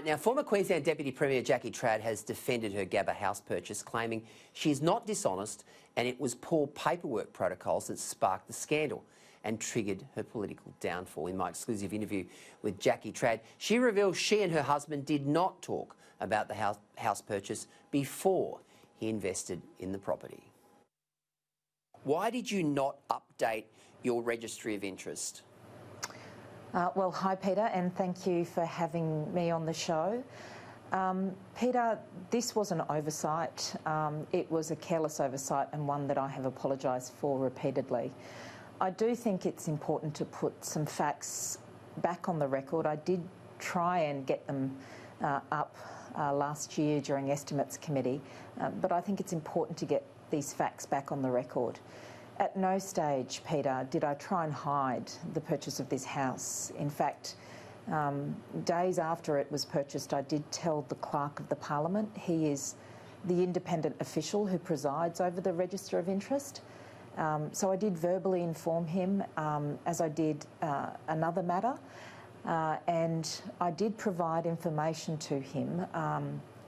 Now, former Queensland Deputy Premier Jackie Trad has defended her Gabba house purchase, claiming she is not dishonest and it was poor paperwork protocols that sparked the scandal and triggered her political downfall. In my exclusive interview with Jackie Trad, she reveals she and her husband did not talk about the house purchase before he invested in the property. Why did you not update your registry of interest? Well, hi Peter, and thank you for having me on the show. Peter, this was an oversight. It was a careless oversight and one that I have apologised for repeatedly. I do think it's important to put some facts back on the record. I did try and get them up last year during Estimates Committee, but I think it's important to get these facts back on the record. At no stage, Peter, did I try and hide the purchase of this house. In fact, days after it was purchased, I did tell the Clerk of the Parliament. He is the independent official who presides over the Register of Interest. So I did verbally inform him, as I did another matter, and I did provide information to him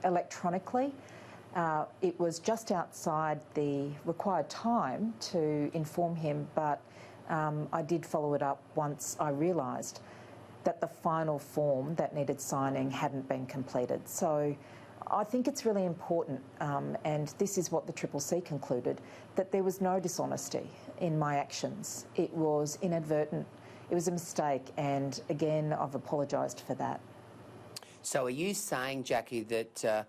electronically. It was just outside the required time to inform him, but I did follow it up once I realised that the final form that needed signing hadn't been completed. So I think it's really important, and this is what the CCC concluded, that there was no dishonesty in my actions. It was inadvertent, it was a mistake, and again, I've apologised for that. So are you saying, Jackie, that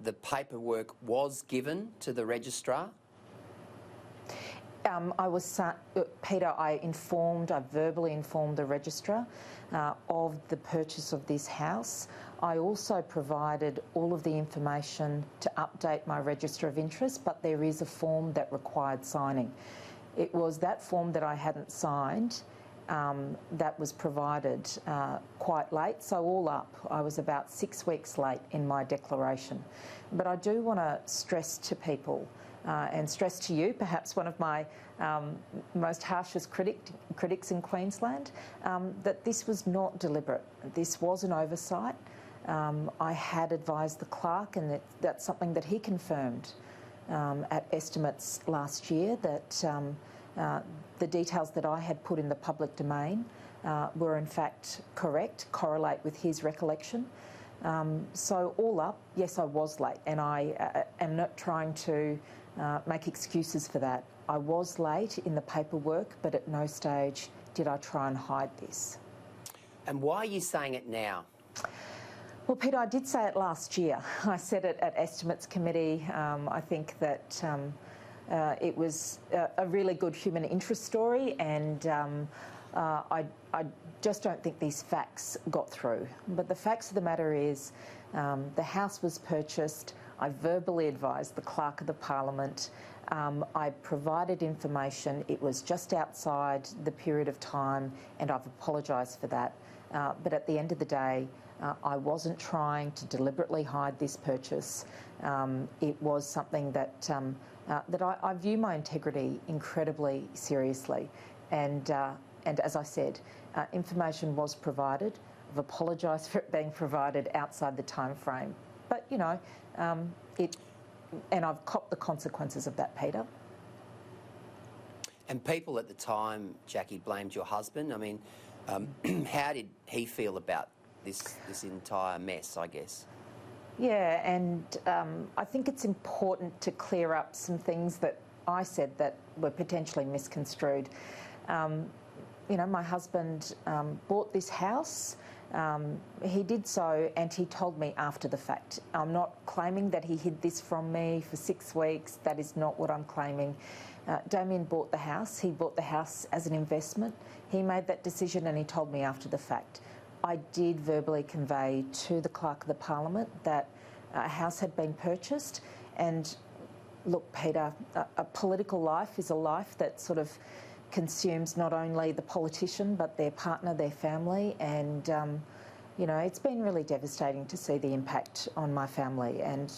the paperwork was given to the registrar? Peter, I verbally informed the registrar of the purchase of this house. I also provided all of the information to update my Register of Interest, but there is a form that required signing. It was that form that I hadn't signed that was provided quite late, so all up, I was about 6 weeks late in my declaration. But I do want to stress to people, and stress to you, perhaps one of my most harshest critics in Queensland, that this was not deliberate. This was an oversight. I had advised the clerk, and that's something that he confirmed at Estimates last year, that the details that I had put in the public domain were in fact correct, correlate with his recollection. So all up, yes, I was late, and I am not trying to make excuses for that. I was late in the paperwork, but at no stage did I try and hide this. And why are you saying it now? Well, Peter, I did say it last year. I said it at Estimates Committee. I think that it was a really good human interest story, and I just don't think these facts got through. But the facts of the matter is the house was purchased. I verbally advised the Clerk of the Parliament. I provided information. It was just outside the period of time, and I've apologised for that. But at the end of the day, I wasn't trying to deliberately hide this purchase. It was something that I view my integrity incredibly seriously, and as I said, information was provided. I've apologised for it being provided outside the time frame, but you know, and I've copped the consequences of that, Peter. And people at the time, Jackie, blamed your husband. I mean, how did he feel about this entire mess, I guess? Yeah, and I think it's important to clear up some things that I said that were potentially misconstrued. You know, my husband bought this house. He did so, and he told me after the fact. I'm not claiming that he hid this from me for 6 weeks. That is not what I'm claiming. Damien bought the house. He bought the house as an investment. He made that decision, and he told me after the fact. I did verbally convey to the Clerk of the Parliament that a house had been purchased. And look, Peter, a political life is a life that sort of consumes not only the politician but their partner, their family, and you know, it's been really devastating to see the impact on my family. And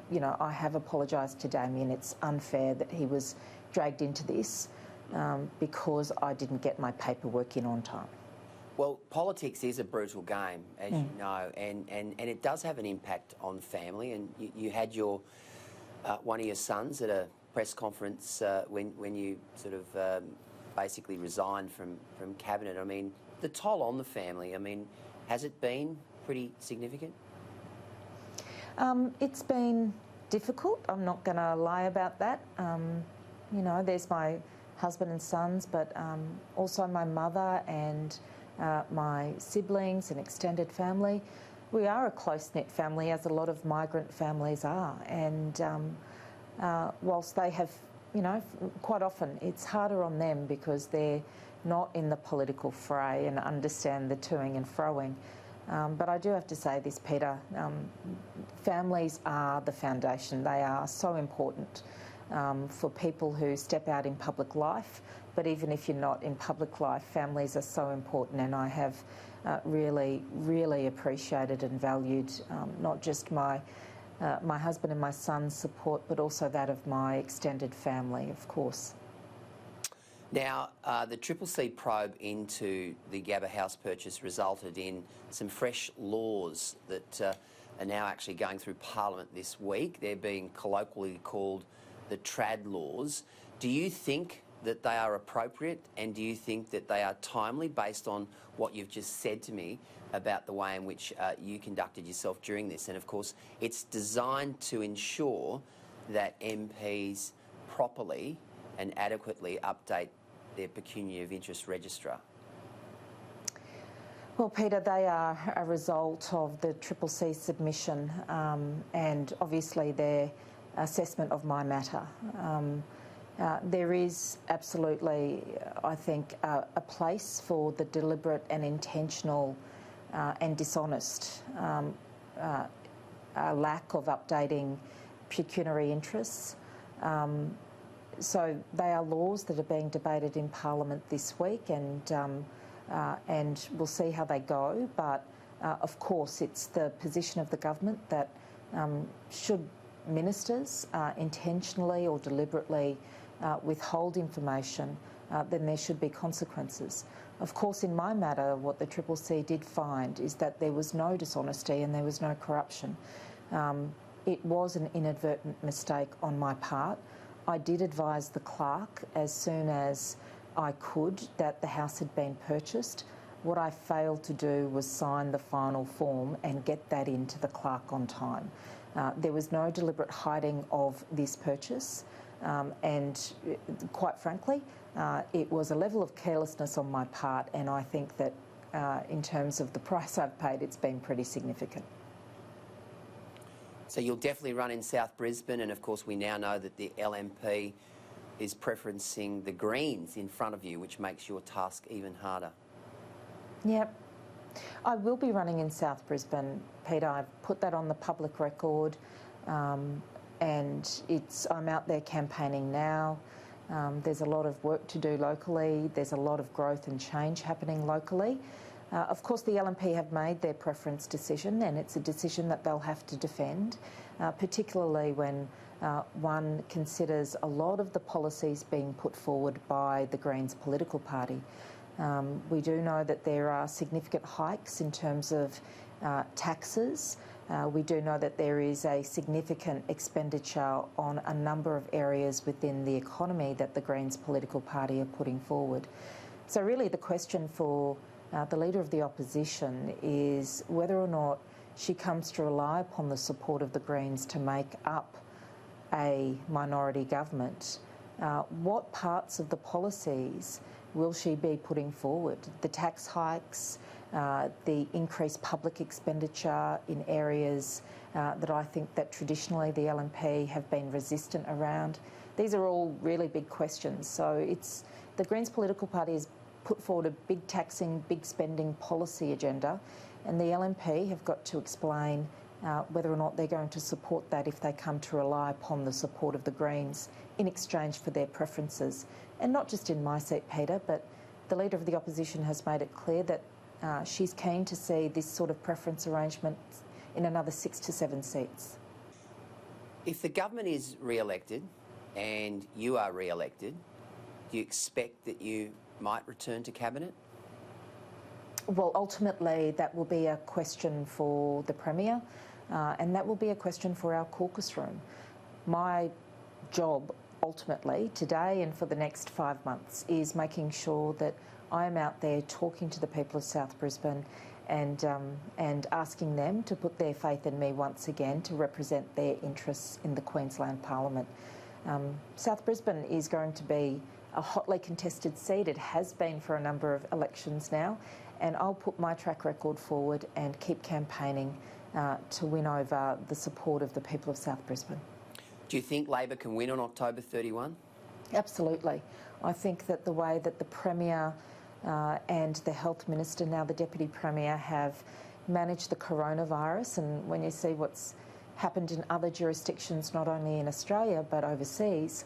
you know, I have apologised to Damien. It's unfair that he was dragged into this because I didn't get my paperwork in on time. Well, politics is a brutal game, as you know, and it does have an impact on family. And you had your one of your sons at a press conference when you sort of basically resigned from cabinet. I mean, the toll on the family, I mean, has it been pretty significant? It's been difficult. I'm not going to lie about that. You know, there's my husband and sons, but also my mother and my siblings and extended family. We are a close-knit family, as a lot of migrant families are. And whilst they have, you know, quite often it's harder on them because they're not in the political fray and understand the toing and froing. But I do have to say this, Peter, families are the foundation. They are so important for people who step out in public life. But even if you're not in public life, families are so important, and I have really, really appreciated and valued not just my husband and my son's support, but also that of my extended family, of course. Now, the CCC probe into the Gabba house purchase resulted in some fresh laws that are now actually going through Parliament this week. They're being colloquially called the trad laws. Do you think that they are appropriate, and do you think that they are timely based on what you've just said to me about the way in which you conducted yourself during this? And of course, it's designed to ensure that MPs properly and adequately update their pecuniary of interest register. Well, Peter, they are a result of the CCC submission and obviously their assessment of my matter. There is absolutely, I think, a place for the deliberate and intentional and dishonest lack of updating pecuniary interests. So they are laws that are being debated in Parliament this week, and we'll see how they go. But of course, it's the position of the government that should ministers intentionally or deliberately withhold information, then there should be consequences. Of course, in my matter, what the CCC did find is that there was no dishonesty and there was no corruption. It was an inadvertent mistake on my part. I did advise the clerk as soon as I could that the house had been purchased. What I failed to do was sign the final form and get that into the clerk on time. There was no deliberate hiding of this purchase, and quite frankly, it was a level of carelessness on my part, and I think that in terms of the price I've paid, it's been pretty significant. So you'll definitely run in South Brisbane, and of course we now know that the LNP is preferencing the Greens in front of you, which makes your task even harder. Yep. I will be running in South Brisbane, Peter. I've put that on the public record, and I'm out there campaigning now. There's a lot of work to do locally. There's a lot of growth and change happening locally. Of course, the LNP have made their preference decision, and it's a decision that they'll have to defend, particularly when one considers a lot of the policies being put forward by the Greens political party. We do know that there are significant hikes in terms of taxes. We do know that there is a significant expenditure on a number of areas within the economy that the Greens political party are putting forward. So really the question for the Leader of the Opposition is whether or not she comes to rely upon the support of the Greens to make up a minority government. What parts of the policies will she be putting forward? The tax hikes, the increased public expenditure in areas that I think that traditionally the LNP have been resistant around. These are all really big questions. So it's the Greens political party has put forward a big taxing, big spending policy agenda, and the LNP have got to explain whether or not they're going to support that if they come to rely upon the support of the Greens in exchange for their preferences. And not just in my seat, Peter, but the Leader of the Opposition has made it clear that she's keen to see this sort of preference arrangement in another 6 to 7 seats. If the government is re-elected and you are re-elected, do you expect that you might return to Cabinet? Well, ultimately, that will be a question for the Premier, and that will be a question for our caucus room. My job, ultimately, today and for the next 5 months, is making sure that I am out there talking to the people of South Brisbane and asking them to put their faith in me once again to represent their interests in the Queensland Parliament. South Brisbane is going to be a hotly contested seat. It has been for a number of elections now, and I'll put my track record forward and keep campaigning to win over the support of the people of South Brisbane. Do you think Labor can win on October 31? Absolutely. I think that the way that the Premier and the Health Minister, now the Deputy Premier, have managed the coronavirus, and when you see what's happened in other jurisdictions, not only in Australia but overseas,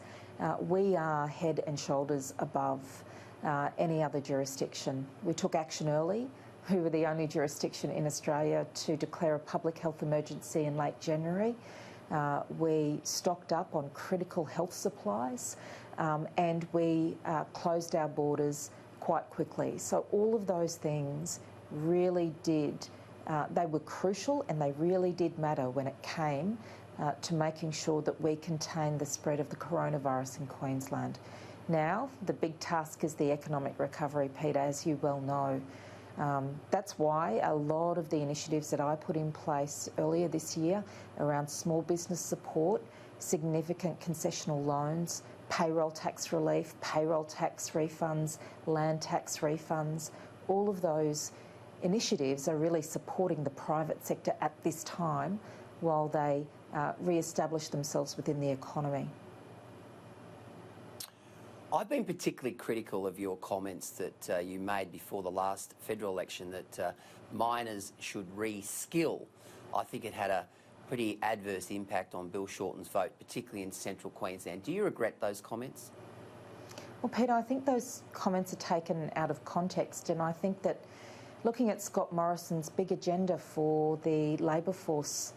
we are head and shoulders above any other jurisdiction. We took action early. We were the only jurisdiction in Australia to declare a public health emergency in late January. We stocked up on critical health supplies and we closed our borders quite quickly. So all of those things really did, they were crucial and they really did matter when it came to making sure that we contained the spread of the coronavirus in Queensland. Now, the big task is the economic recovery, Peter, as you well know. That's why a lot of the initiatives that I put in place earlier this year around small business support, significant concessional loans, payroll tax relief, payroll tax refunds, land tax refunds, all of those initiatives are really supporting the private sector at this time while they re-establish themselves within the economy. I've been particularly critical of your comments that you made before the last federal election that miners should re-skill. I think it had a pretty adverse impact on Bill Shorten's vote, particularly in central Queensland. Do you regret those comments? Well, Peter, I think those comments are taken out of context, and I think that looking at Scott Morrison's big agenda for the labour force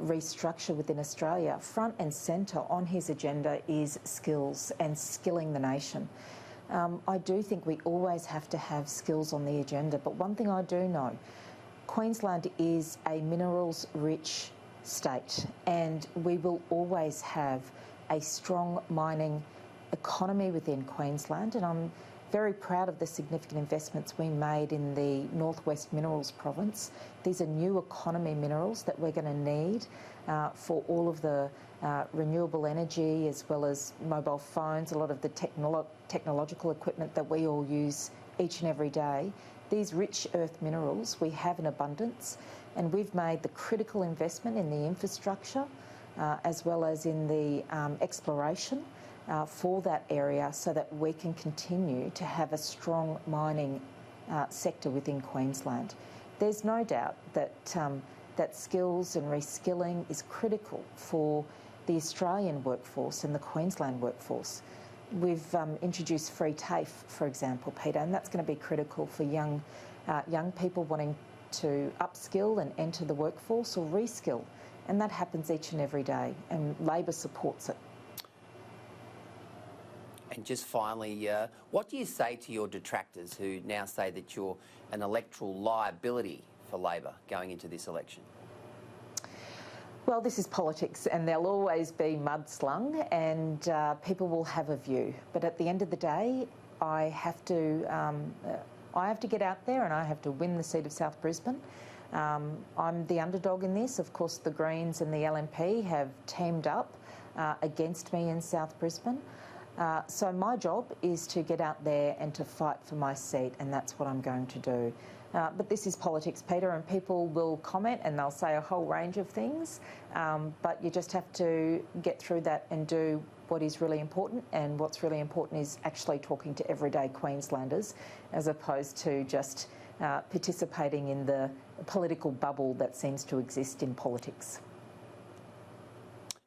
restructure within Australia, front and centre on his agenda is skills and skilling the nation. I do think we always have to have skills on the agenda, but one thing I do know, Queensland is a minerals-rich state and we will always have a strong mining economy within Queensland, and I'm very proud of the significant investments we made in the Northwest Minerals Province. These are new economy minerals that we're going to need for all of the renewable energy as well as mobile phones, a lot of the technological equipment that we all use each and every day. These rich earth minerals we have in abundance, and we've made the critical investment in the infrastructure as well as in the exploration for that area so that we can continue to have a strong mining sector within Queensland. There's no doubt that that skills and reskilling is critical for the Australian workforce and the Queensland workforce. We've introduced free TAFE, for example, Peter, and that's going to be critical for young people wanting to upskill and enter the workforce or reskill, and that happens each and every day, and Labor supports it. And just finally, what do you say to your detractors who now say that you're an electoral liability for Labor going into this election? Well, this is politics and there'll always be mudslung and people will have a view. But at the end of the day, I have to get out there and I have to win the seat of South Brisbane. I'm the underdog in this. Of course, the Greens and the LNP have teamed up against me in South Brisbane. So my job is to get out there and to fight for my seat, and that's what I'm going to do. But this is politics, Peter, and people will comment and they'll say a whole range of things, but you just have to get through that and do what is really important, and what's really important is actually talking to everyday Queenslanders as opposed to just participating in the political bubble that seems to exist in politics.